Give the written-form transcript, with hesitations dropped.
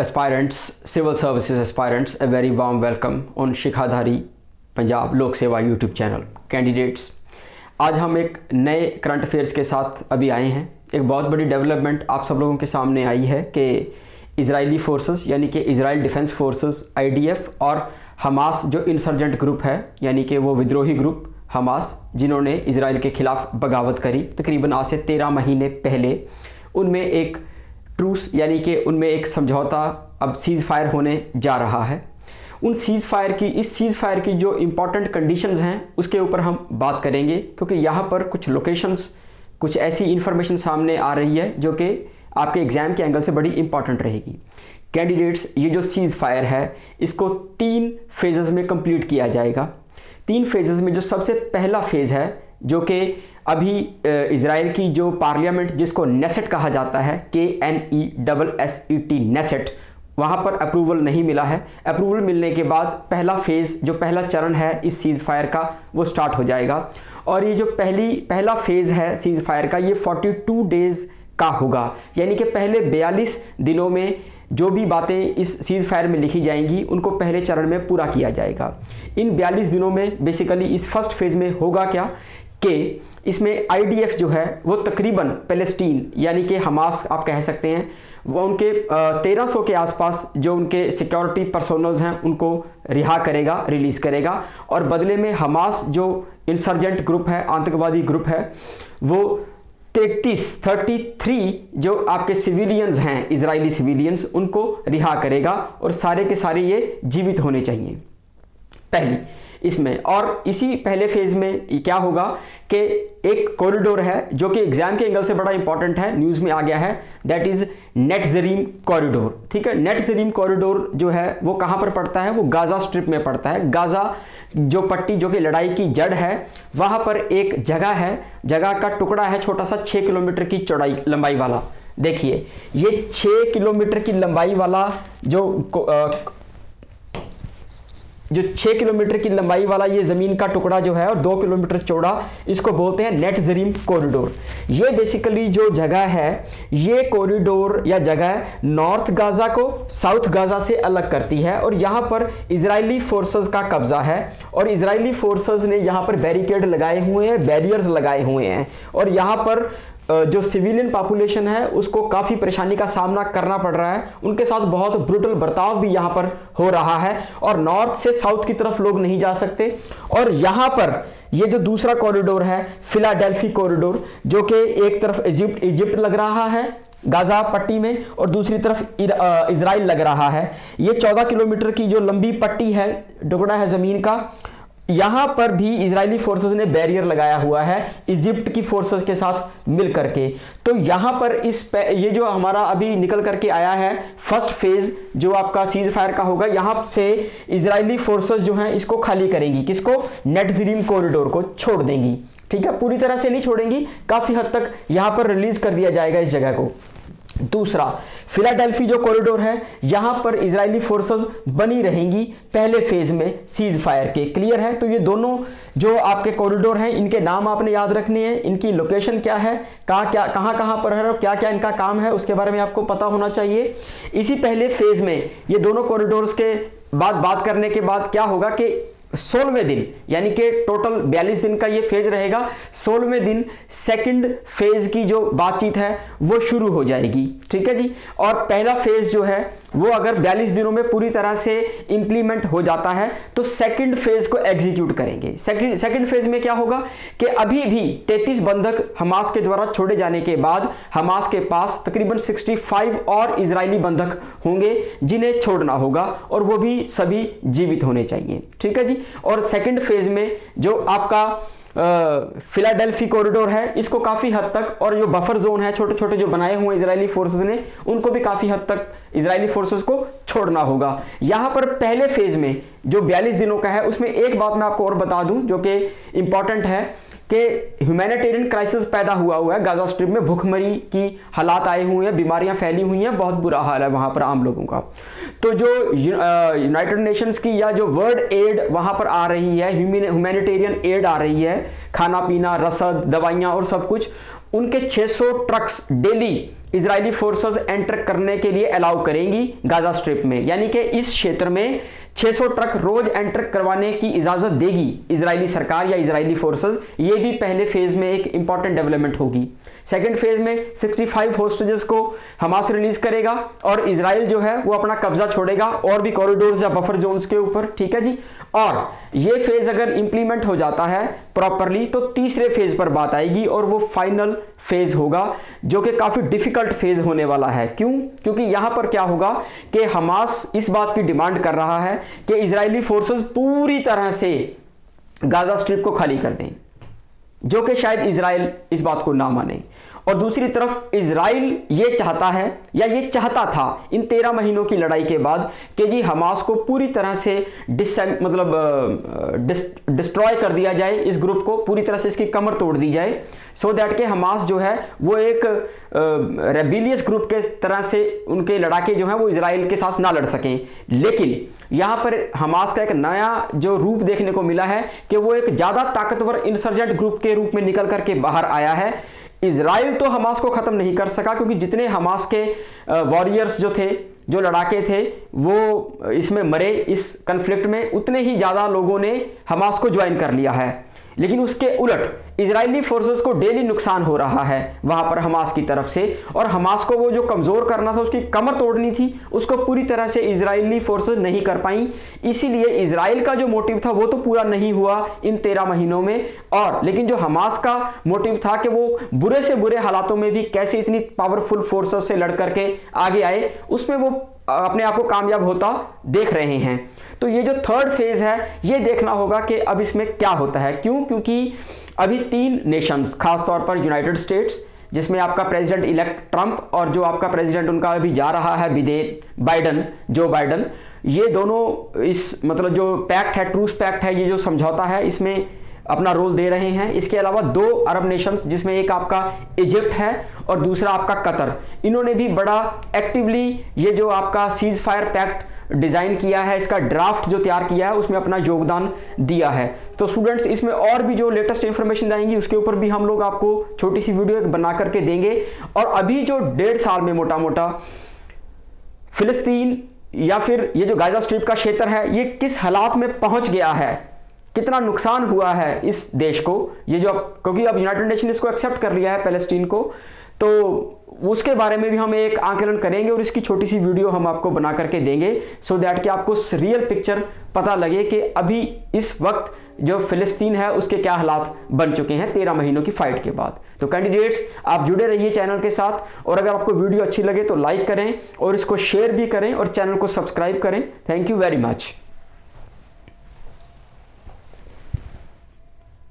aspirants, civil services aspirants, a very warm welcome on शिखाधारी Punjab लोक सेवा YouTube channel. Candidates, आज हम एक नए करंट अफेयर्स के साथ अभी आए हैं। एक बहुत बड़ी डेवलपमेंट आप सब लोगों के सामने आई है कि इजरायली फोर्सेस यानी कि इजराइल डिफेंस फोर्सेस IDF और हमास जो इंसर्जेंट ग्रुप है यानी कि वो विद्रोही ग्रुप हमास जिन्होंने इजराइल के खिलाफ बगावत करी तकरीबन आज से 13 महीने पहले, उनमें एक ट्रूस यानी कि उनमें एक समझौता अब सीज़ फायर होने जा रहा है। उन सीज़ फायर की जो इम्पॉर्टेंट कंडीशंस हैं उसके ऊपर हम बात करेंगे, क्योंकि यहाँ पर कुछ लोकेशंस, कुछ ऐसी इंफॉर्मेशन सामने आ रही है जो कि आपके एग्ज़ाम के एंगल से बड़ी इंपॉर्टेंट रहेगी। कैंडिडेट्स, ये जो सीज़ फायर है इसको 3 फेजेस में कंप्लीट किया जाएगा। 3 फेजेस में जो सबसे पहला फेज़ है जो कि अभी इज़राइल की जो पार्लियामेंट जिसको नेसेट कहा जाता है, KNESSET नेसेट, वहाँ पर अप्रूवल नहीं मिला है। अप्रूवल मिलने के बाद पहला फेज़ जो पहला चरण है इस सीज़ फायर का वो स्टार्ट हो जाएगा। और ये जो पहला फेज़ है सीज़ फायर का ये 42 डेज़ का होगा, यानी कि पहले 42 दिनों में जो भी बातें इस सीज़ फायर में लिखी जाएंगी उनको पहले चरण में पूरा किया जाएगा। इन 42 दिनों में बेसिकली इस फर्स्ट फेज़ में होगा क्या कि इसमें IDF जो है वो तकरीबन फ़लस्तीन यानी कि हमास आप कह सकते हैं, वो उनके 1300 के आसपास जो उनके सिक्योरिटी पर्सोनल्स हैं उनको रिहा करेगा, रिलीज़ करेगा। और बदले में हमास जो इंसर्जेंट ग्रुप है, आतंकवादी ग्रुप है, वो 33 जो आपके सिविलियंस हैं, इजरायली सिविलियंस, उनको रिहा करेगा और सारे के सारे ये जीवित होने चाहिए पहली इसमें। और इसी पहले फेज़ में क्या होगा कि एक कॉरिडोर है जो कि एग्जाम के एंगल से बड़ा इंपॉर्टेंट है, न्यूज़ में आ गया है, दैट इज़ नेटजरीम कॉरिडोर। ठीक है, नेटजरीम कॉरिडोर जो है वो कहाँ पर पड़ता है? वो गाज़ा स्ट्रिप में पड़ता है। गाज़ा जो पट्टी जो कि लड़ाई की जड़ है, वहाँ पर एक जगह है, जगह का टुकड़ा है छोटा सा 6 किलोमीटर की चौड़ाई लंबाई वाला। देखिए ये 6 किलोमीटर की लंबाई वाला जो 6 किलोमीटर की लंबाई वाला ये ज़मीन का टुकड़ा जो है और 2 किलोमीटर चौड़ा, इसको बोलते हैं नेटजरीम कॉरिडोर। ये बेसिकली जो जगह है, ये कॉरिडोर या जगह नॉर्थ गाज़ा को साउथ गाज़ा से अलग करती है और यहाँ पर इजरायली फोर्सेस का कब्जा है और इजरायली फोर्सेस ने यहाँ पर बैरिकेड लगाए हुए हैं, बैरियर्स लगाए हुए हैं और यहाँ पर जो सिविलियन पॉपुलेशन है उसको काफ़ी परेशानी का सामना करना पड़ रहा है। उनके साथ बहुत ब्रूटल बर्ताव भी यहाँ पर हो रहा है और नॉर्थ से साउथ की तरफ लोग नहीं जा सकते। और यहाँ पर ये जो दूसरा कॉरिडोर है फिलाडेल्फी कॉरिडोर, जो कि एक तरफ इजिप्ट लग रहा है गाज़ा पट्टी में और दूसरी तरफ इजराइल लग रहा है। ये 14 किलोमीटर की जो लंबी पट्टी है, टुकड़ा है ज़मीन का, यहाँ पर भी इजरायली फोर्सेस ने बैरियर लगाया हुआ है इजिप्ट की फोर्सेस के साथ मिल करके। तो यहाँ पर ये जो हमारा अभी निकल करके आया है फर्स्ट फेज जो आपका सीज फायर का होगा, यहाँ से इजरायली फोर्सेस जो हैं इसको खाली करेंगी, किसको? नेटजरीम कॉरिडोर को छोड़ देंगी। ठीक है, पूरी तरह से नहीं छोड़ेंगी, काफ़ी हद तक यहाँ पर रिलीज कर दिया जाएगा इस जगह को। दूसरा फिलाडेल्फी जो कॉरिडोर है, यहां पर इजरायली फोर्सेस बनी रहेंगी पहले फेज में सीज फायर के। क्लियर है? तो ये दोनों जो आपके कॉरिडोर हैं इनके नाम आपने याद रखने हैं, इनकी लोकेशन क्या है, कहां पर है और क्या क्या इनका काम है उसके बारे में आपको पता होना चाहिए। इसी पहले फेज में ये दोनों कॉरिडोर्स के बाद बात करने के बाद क्या होगा कि 16वें दिन यानी कि टोटल 42 दिन का ये फेज रहेगा, 16वें दिन सेकंड फेज की जो बातचीत है वो शुरू हो जाएगी। ठीक है जी। और पहला फेज जो है वो अगर 42 दिनों में पूरी तरह से इंप्लीमेंट हो जाता है तो सेकंड फेज को एग्जीक्यूट करेंगे। सेकंड फेज में क्या होगा कि अभी भी 33 बंधक हमास के द्वारा छोड़े जाने के बाद हमास के पास तकरीबन 65 और इजरायली बंधक होंगे जिन्हें छोड़ना होगा और वो भी सभी जीवित होने चाहिए। ठीक है जी। और सेकंड फेज में जो आपका फिलाडेल्फी कॉरिडोर है इसको काफ़ी हद तक, और जो बफर जोन है छोटे छोटे जो बनाए हुए इजरायली फोर्सेस ने, उनको भी काफ़ी हद तक इजरायली फोर्सेस को छोड़ना होगा। यहाँ पर पहले फेज में जो 42 दिनों का है उसमें एक बात मैं आपको और बता दूं जो कि इंपॉर्टेंट है कि ह्यूमैनिटेरियन क्राइसिस पैदा हुआ है गाज़ा स्ट्रिप में, भूखमरी की हालात आए हुए हैं, बीमारियां फैली हुई हैं, बहुत बुरा हाल है वहाँ पर आम लोगों का। तो जो यूनाइटेड नेशंस की या जो वर्ल्ड एड वहाँ पर आ रही है, ह्यूमैनिटेरियन एड आ रही है, खाना पीना, रसद, दवाइयाँ और सब कुछ, उनके 600 trucks daily Israeli forces enter करने के लिए अलाउ करेंगी गाजा स्ट्रिप में, यानी कि इस क्षेत्र में 600 ट्रक रोज एंटर करवाने की इजाजत देगी इजरायली सरकार या इजरायली फोर्सेस। ये भी पहले फेज में एक इंपॉर्टेंट डेवलपमेंट होगी। सेकंड फेज में 65 होस्टेजेस को हमास रिलीज करेगा और इजराइल जो है वो अपना कब्जा छोड़ेगा और भी कॉरिडोर्स या बफर जोन्स के ऊपर, ठीक है जी। और ये फेज अगर इंप्लीमेंट हो जाता है प्रॉपरली तो तीसरे फेज पर बात आएगी और वो फाइनल फेज होगा जो कि काफी डिफिकल्ट फेज होने वाला है। क्यों? क्योंकि यहां पर क्या होगा कि हमास इस बात की डिमांड कर रहा है कि इजरायली फोर्सेस पूरी तरह से गाजा स्ट्रिप को खाली कर दें, जो कि शायद इजराइल इस बात को ना माने। और दूसरी तरफ इजराइल ये चाहता है या ये चाहता था इन 13 महीनों की लड़ाई के बाद कि जी हमास को पूरी तरह से डिस्ट्रॉय कर दिया जाए, इस ग्रुप को पूरी तरह से इसकी कमर तोड़ दी जाए, सो दैट के हमास जो है वो एक रेबिलियस ग्रुप के तरह से उनके लड़ाके जो हैं वो इजराइल के साथ ना लड़ सकें। लेकिन यहां पर हमास का एक नया जो रूप देखने को मिला है कि वो एक ज्यादा ताकतवर इंसर्जेंट ग्रुप के रूप में निकल करके बाहर आया है। इजराइल तो हमास को खत्म नहीं कर सका क्योंकि जितने हमास के वॉरियर्स जो थे, जो लड़ाके थे, वो इसमें मरे इस कन्फ्लिक्ट में, उतने ही ज्यादा लोगों ने हमास को ज्वाइन कर लिया है। लेकिन उसके उलट इजरायली फोर्सेस को डेली नुकसान हो रहा है वहां पर हमास की तरफ से, और हमास को वो जो कमजोर करना था, उसकी कमर तोड़नी थी, उसको पूरी तरह से इजरायली फोर्सेस नहीं कर पाई। इसीलिए इजराइल का जो मोटिव था वो तो पूरा नहीं हुआ इन 13 महीनों में, और लेकिन जो हमास का मोटिव था कि वो बुरे से बुरे हालातों में भी कैसे इतनी पावरफुल फोर्सेस से लड़ करके आगे आए, उसमें वो अपने आप को कामयाब होता देख रहे हैं। तो ये जो थर्ड फेज है ये देखना होगा कि अब इसमें क्या होता है। क्यों? क्योंकि अभी 3 नेशंस, खास तौर पर यूनाइटेड स्टेट्स, जिसमें आपका प्रेसिडेंट इलेक्ट ट्रंप और जो आपका प्रेसिडेंट उनका अभी जा रहा है बाइडन, जो बाइडन, ये दोनों इस मतलब जो पैक्ट है, ट्रूस पैक्ट है, ये जो समझौता है, इसमें अपना रोल दे रहे हैं। इसके अलावा 2 अरब नेशंस, जिसमें एक आपका इजिप्ट है और दूसरा आपका कतर, इन्होंने भी बड़ा एक्टिवली ये जो आपका सीज फायर पैक्ट डिजाइन किया है, इसका ड्राफ्ट जो तैयार किया है, उसमें अपना योगदान दिया है। तो स्टूडेंट्स, इसमें और भी जो लेटेस्ट इंफॉर्मेशन आएंगी उसके ऊपर भी हम लोग आपको छोटी सी वीडियो बना करके देंगे। और अभी जो 1.5 साल में मोटा मोटा फिलिस्तीन या फिर ये जो गाजा स्ट्रिप का क्षेत्र है ये किस हालात में पहुंच गया है, कितना नुकसान हुआ है इस देश को, ये जो क्योंकि अब यूनाइटेड नेशन इसको एक्सेप्ट कर लिया है पैलेस्टीन को, तो उसके बारे में भी हम एक आकलन करेंगे और इसकी छोटी सी वीडियो हम आपको बना करके देंगे, सो दैट कि आपको रियल पिक्चर पता लगे कि अभी इस वक्त जो फिलिस्तीन है उसके क्या हालात बन चुके हैं 13 महीनों की फाइट के बाद। तो कैंडिडेट्स, आप जुड़े रहिए चैनल के साथ, और अगर आपको वीडियो अच्छी लगे तो लाइक करें और इसको शेयर भी करें और चैनल को सब्सक्राइब करें। Thank you very much.